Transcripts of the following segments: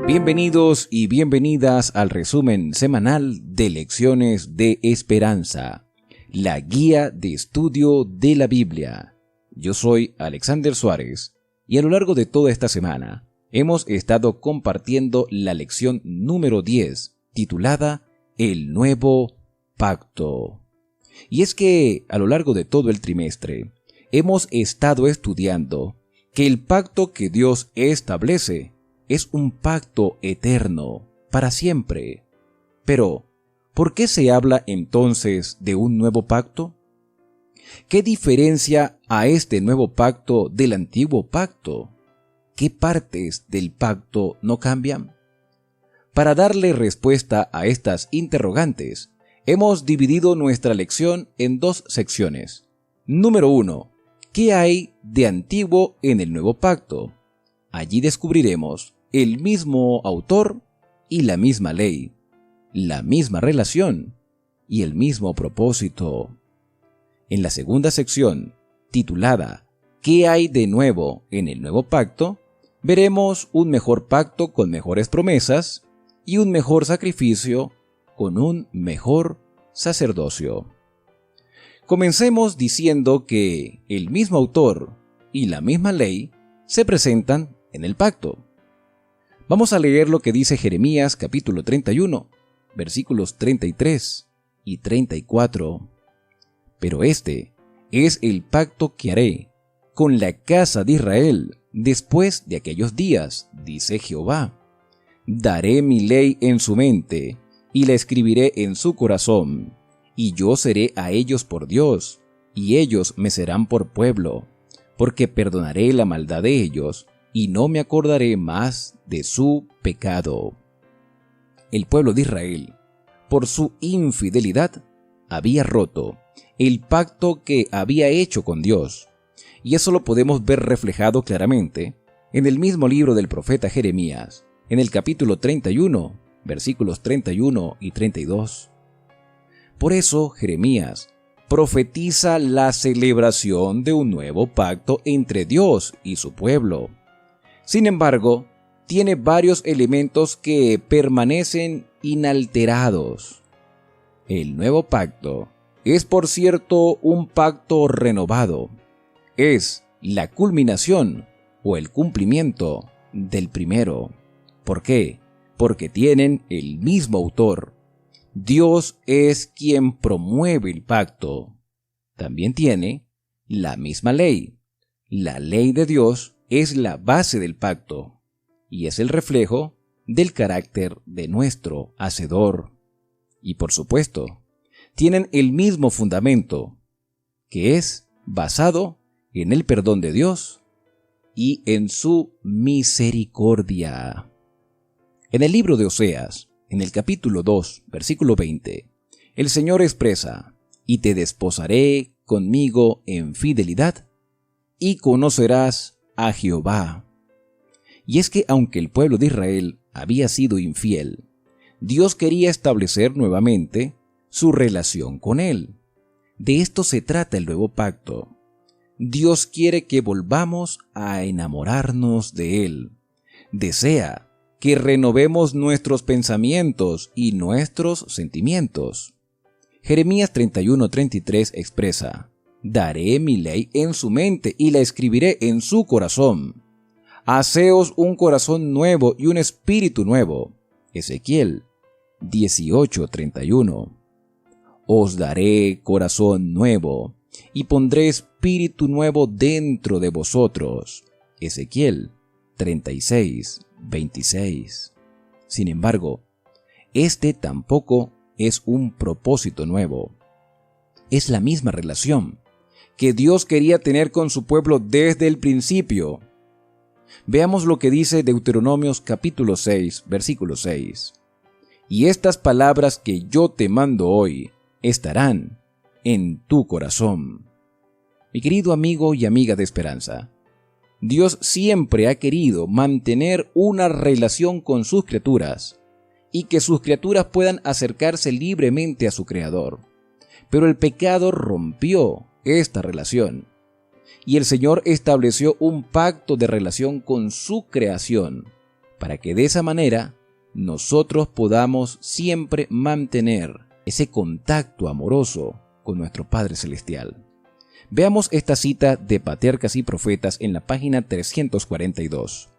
Bienvenidos y bienvenidas al resumen semanal de Lecciones de Esperanza, la guía de estudio de la Biblia. Yo soy Alexander Suárez y a lo largo de toda esta semana hemos estado compartiendo la lección número 10, titulada El Nuevo Pacto. Y es que a lo largo de todo el trimestre hemos estado estudiando que el pacto que Dios establece es un pacto eterno, para siempre. Pero, ¿por qué se habla entonces de un nuevo pacto? ¿Qué diferencia a este nuevo pacto del antiguo pacto? ¿Qué partes del pacto no cambian? Para darle respuesta a estas interrogantes, hemos dividido nuestra lección en dos secciones. Número 1. ¿Qué hay de antiguo en el nuevo pacto? Allí descubriremos el mismo autor y la misma ley, la misma relación y el mismo propósito. En la segunda sección, titulada ¿Qué hay de nuevo en el nuevo pacto?, veremos un mejor pacto con mejores promesas y un mejor sacrificio con un mejor sacerdocio. Comencemos diciendo que el mismo autor y la misma ley se presentan en el pacto. Vamos a leer lo que dice Jeremías capítulo 31, versículos 33 y 34. Pero este es el pacto que haré con la casa de Israel después de aquellos días, dice Jehová. Daré mi ley en su mente y la escribiré en su corazón, y yo seré a ellos por Dios, y ellos me serán por pueblo, porque perdonaré la maldad de ellos, y no me acordaré más de su pecado. El pueblo de Israel, por su infidelidad, había roto el pacto que había hecho con Dios, y eso lo podemos ver reflejado claramente en el mismo libro del profeta Jeremías, en el capítulo 31, versículos 31 y 32. Por eso Jeremías profetiza la celebración de un nuevo pacto entre Dios y su pueblo. Sin embargo, tiene varios elementos que permanecen inalterados. El nuevo pacto es, por cierto, un pacto renovado. Es la culminación o el cumplimiento del primero. ¿Por qué? Porque tienen el mismo autor. Dios es quien promueve el pacto. También tiene la misma ley. La ley de Dios es la base del pacto y es el reflejo del carácter de nuestro Hacedor. Y por supuesto, tienen el mismo fundamento, que es basado en el perdón de Dios y en su misericordia. En el libro de Oseas, en el capítulo 2, versículo 20, el Señor expresa: «Y te desposaré conmigo en fidelidad, y conocerás a Jehová». Y es que aunque el pueblo de Israel había sido infiel, Dios quería establecer nuevamente su relación con él. De esto se trata el nuevo pacto. Dios quiere que volvamos a enamorarnos de él. Desea que renovemos nuestros pensamientos y nuestros sentimientos. Jeremías 31:33 expresa: «Daré mi ley en su mente y la escribiré en su corazón. Haceos un corazón nuevo y un espíritu nuevo». Ezequiel 18:31. «Os daré corazón nuevo y pondré espíritu nuevo dentro de vosotros». Ezequiel 36:26. Sin embargo, este tampoco es un propósito nuevo. Es la misma relación que Dios quería tener con su pueblo desde el principio. Veamos lo que dice Deuteronomios capítulo 6, versículo 6. «Y estas palabras que yo te mando hoy estarán en tu corazón». Mi querido amigo y amiga de esperanza, Dios siempre ha querido mantener una relación con sus criaturas y que sus criaturas puedan acercarse libremente a su Creador. Pero el pecado rompió esta relación y el Señor estableció un pacto de relación con su creación para que de esa manera nosotros podamos siempre mantener ese contacto amoroso con nuestro Padre Celestial. Veamos esta cita de Patriarcas y Profetas en la página 342.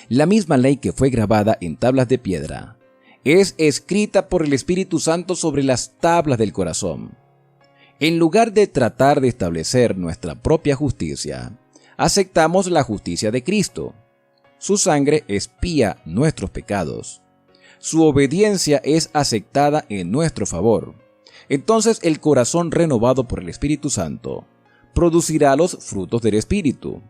La misma ley que fue grabada en tablas de piedra es escrita por el Espíritu Santo sobre las tablas del corazón. En lugar de tratar de establecer nuestra propia justicia, aceptamos la justicia de Cristo. Su sangre expía nuestros pecados. Su obediencia es aceptada en nuestro favor. Entonces el corazón renovado por el Espíritu Santo producirá los frutos del Espíritu.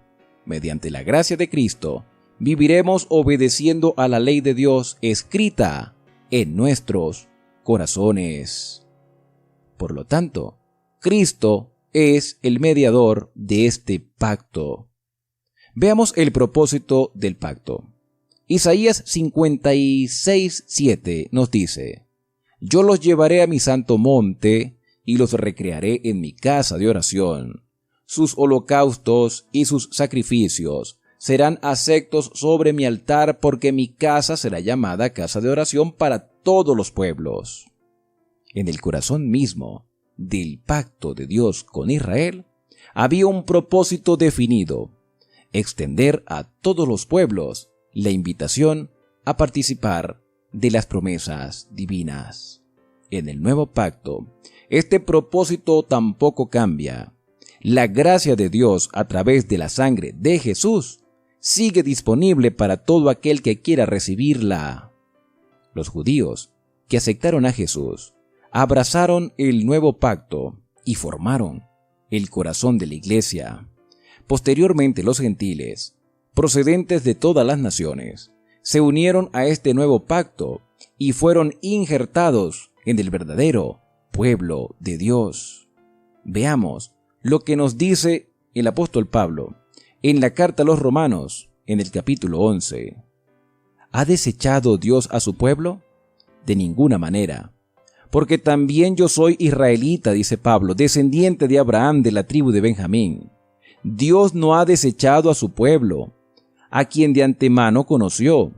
Mediante la gracia de Cristo, viviremos obedeciendo a la ley de Dios escrita en nuestros corazones. Por lo tanto, Cristo es el mediador de este pacto. Veamos el propósito del pacto. Isaías 56:7 nos dice: Yo los llevaré a mi santo monte y los recrearé en mi casa de oración. Sus holocaustos y sus sacrificios serán aceptos sobre mi altar, porque mi casa será llamada casa de oración para todos los pueblos. En el corazón mismo del pacto de Dios con Israel había un propósito definido: extender a todos los pueblos la invitación a participar de las promesas divinas. En el nuevo pacto, este propósito tampoco cambia. La gracia de Dios a través de la sangre de Jesús sigue disponible para todo aquel que quiera recibirla. Los judíos que aceptaron a Jesús abrazaron el nuevo pacto y formaron el corazón de la iglesia. Posteriormente los gentiles, procedentes de todas las naciones, se unieron a este nuevo pacto y fueron injertados en el verdadero pueblo de Dios. Veamos lo que nos dice el apóstol Pablo en la carta a los Romanos, en el capítulo 11. ¿Ha desechado Dios a su pueblo? De ninguna manera. Porque también yo soy israelita, dice Pablo, descendiente de Abraham, de la tribu de Benjamín. Dios no ha desechado a su pueblo, a quien de antemano conoció.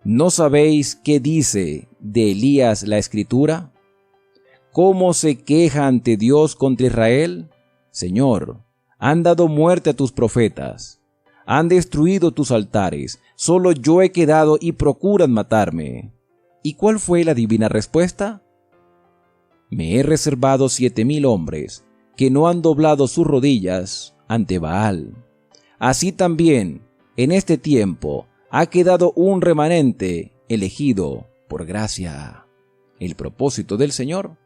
¿No sabéis qué dice de Elías la Escritura? ¿Cómo se queja ante Dios contra Israel? Señor, han dado muerte a tus profetas, han destruido tus altares, solo yo he quedado y procuran matarme. ¿Y cuál fue la divina respuesta? Me he reservado 7,000 hombres que no han doblado sus rodillas ante Baal. Así también, en este tiempo, ha quedado un remanente elegido por gracia. El propósito del Señor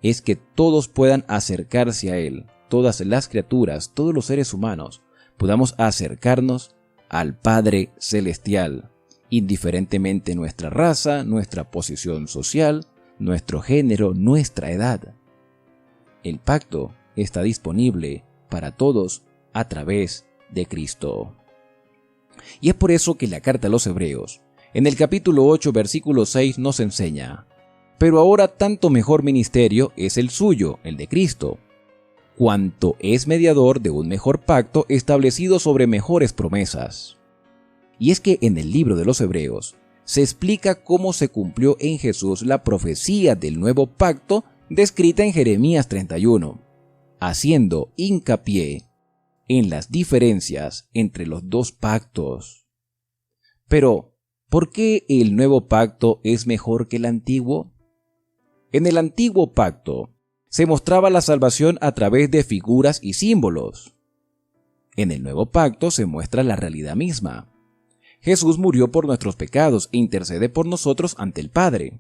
es que todos puedan acercarse a Él, todas las criaturas, todos los seres humanos, podamos acercarnos al Padre Celestial, indiferentemente nuestra raza, nuestra posición social, nuestro género, nuestra edad. El pacto está disponible para todos a través de Cristo. Y es por eso que la carta a los Hebreos, en el capítulo 8, versículo 6, nos enseña: pero ahora tanto mejor ministerio es el suyo, el de Cristo, cuanto es mediador de un mejor pacto establecido sobre mejores promesas. Y es que en el libro de los Hebreos se explica cómo se cumplió en Jesús la profecía del nuevo pacto descrita en Jeremías 31, haciendo hincapié en las diferencias entre los dos pactos. Pero, ¿por qué el nuevo pacto es mejor que el antiguo? En el antiguo pacto se mostraba la salvación a través de figuras y símbolos. En el nuevo pacto se muestra la realidad misma. Jesús murió por nuestros pecados e intercede por nosotros ante el Padre.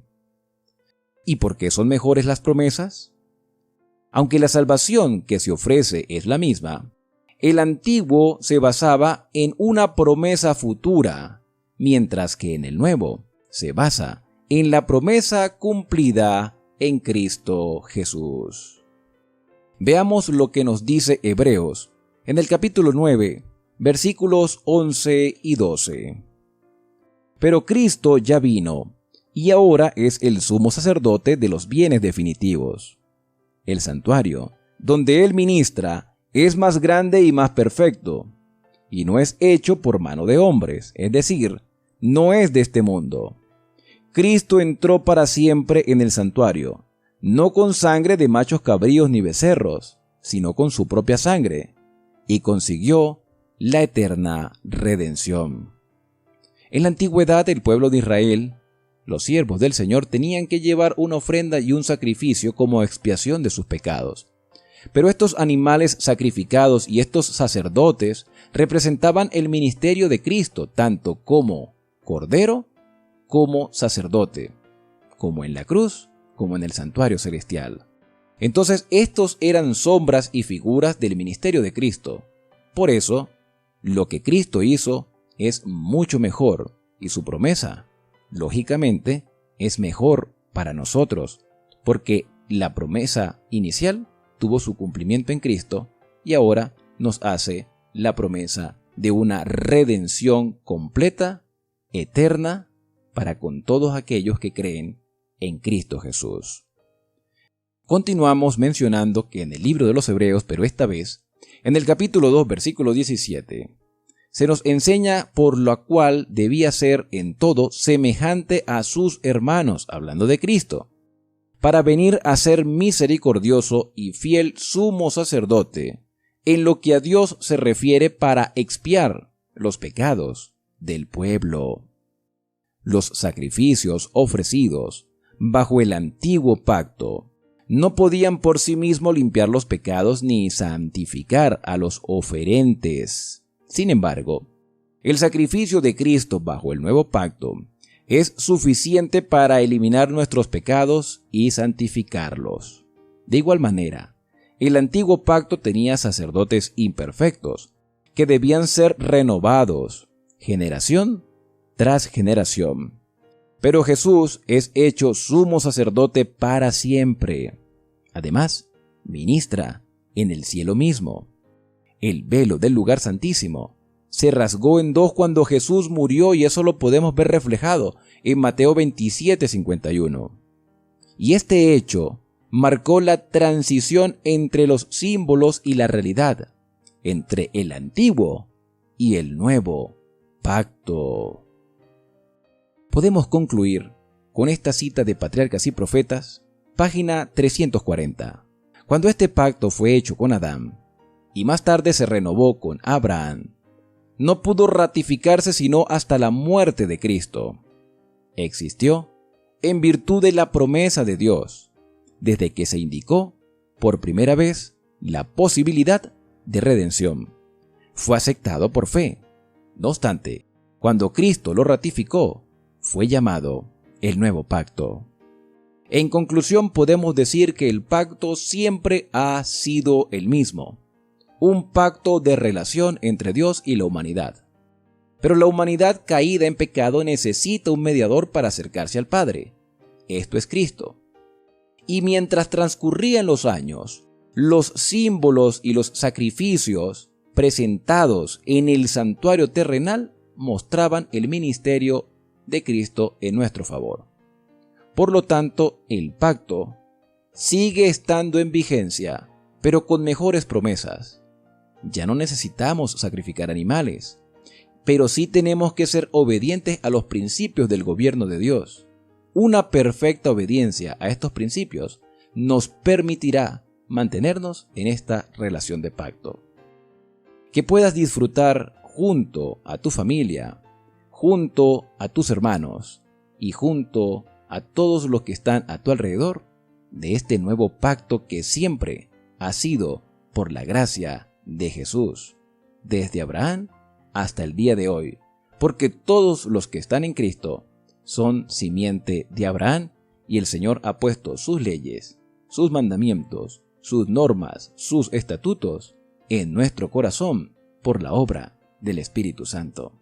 ¿Y por qué son mejores las promesas? Aunque la salvación que se ofrece es la misma, el antiguo se basaba en una promesa futura, mientras que en el nuevo se basa en la promesa cumplida en Cristo Jesús. Veamos lo que nos dice Hebreos en el capítulo 9, versículos 11 y 12. Pero Cristo ya vino, y ahora es el sumo sacerdote de los bienes definitivos. El santuario, donde Él ministra, es más grande y más perfecto, y no es hecho por mano de hombres, es decir, no es de este mundo. Cristo entró para siempre en el santuario, no con sangre de machos cabríos ni becerros, sino con su propia sangre, y consiguió la eterna redención. En la antigüedad, el pueblo de Israel, los siervos del Señor, tenían que llevar una ofrenda y un sacrificio como expiación de sus pecados. Pero estos animales sacrificados y estos sacerdotes representaban el ministerio de Cristo, tanto como Cordero como sacerdote, como en la cruz, como en el santuario celestial. Entonces, estos eran sombras y figuras del ministerio de Cristo. Por eso, lo que Cristo hizo es mucho mejor, y su promesa, lógicamente, es mejor para nosotros, porque la promesa inicial tuvo su cumplimiento en Cristo y ahora nos hace la promesa de una redención completa, eterna, para con todos aquellos que creen en Cristo Jesús. Continuamos mencionando que en el libro de los Hebreos, pero esta vez, en el capítulo 2, versículo 17, se nos enseña por lo cual debía ser en todo semejante a sus hermanos, hablando de Cristo, para venir a ser misericordioso y fiel sumo sacerdote, en lo que a Dios se refiere para expiar los pecados del pueblo. Los sacrificios ofrecidos bajo el antiguo pacto no podían por sí mismos limpiar los pecados ni santificar a los oferentes. Sin embargo, el sacrificio de Cristo bajo el nuevo pacto es suficiente para eliminar nuestros pecados y santificarlos. De igual manera, el antiguo pacto tenía sacerdotes imperfectos que debían ser renovados generación tras generación. Pero Jesús es hecho sumo sacerdote para siempre. Además, ministra en el cielo mismo. El velo del lugar santísimo se rasgó en dos cuando Jesús murió, y eso lo podemos ver reflejado en Mateo 27:51. Y este hecho marcó la transición entre los símbolos y la realidad, entre el antiguo y el nuevo pacto. Podemos concluir con esta cita de Patriarcas y Profetas, página 340. Cuando este pacto fue hecho con Adán, y más tarde se renovó con Abraham, no pudo ratificarse sino hasta la muerte de Cristo. Existió en virtud de la promesa de Dios, desde que se indicó por primera vez la posibilidad de redención. Fue aceptado por fe. No obstante, cuando Cristo lo ratificó, fue llamado el nuevo pacto. En conclusión, podemos decir que el pacto siempre ha sido el mismo, un pacto de relación entre Dios y la humanidad. Pero la humanidad caída en pecado necesita un mediador para acercarse al Padre. Esto es Cristo. Y mientras transcurrían los años, los símbolos y los sacrificios presentados en el santuario terrenal mostraban el ministerio de Cristo en nuestro favor. Por lo tanto, el pacto sigue estando en vigencia, pero con mejores promesas. Ya no necesitamos sacrificar animales, pero sí tenemos que ser obedientes a los principios del gobierno de Dios. Una perfecta obediencia a estos principios nos permitirá mantenernos en esta relación de pacto. Que puedas disfrutar junto a tu familia, junto a tus hermanos y junto a todos los que están a tu alrededor de este nuevo pacto que siempre ha sido por la gracia de Jesús, desde Abraham hasta el día de hoy, porque todos los que están en Cristo son simiente de Abraham, y el Señor ha puesto sus leyes, sus mandamientos, sus normas, sus estatutos en nuestro corazón por la obra del Espíritu Santo.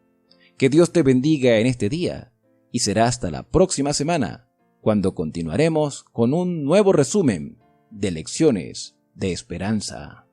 Que Dios te bendiga en este día, y será hasta la próxima semana, cuando continuaremos con un nuevo resumen de Lecciones de Esperanza.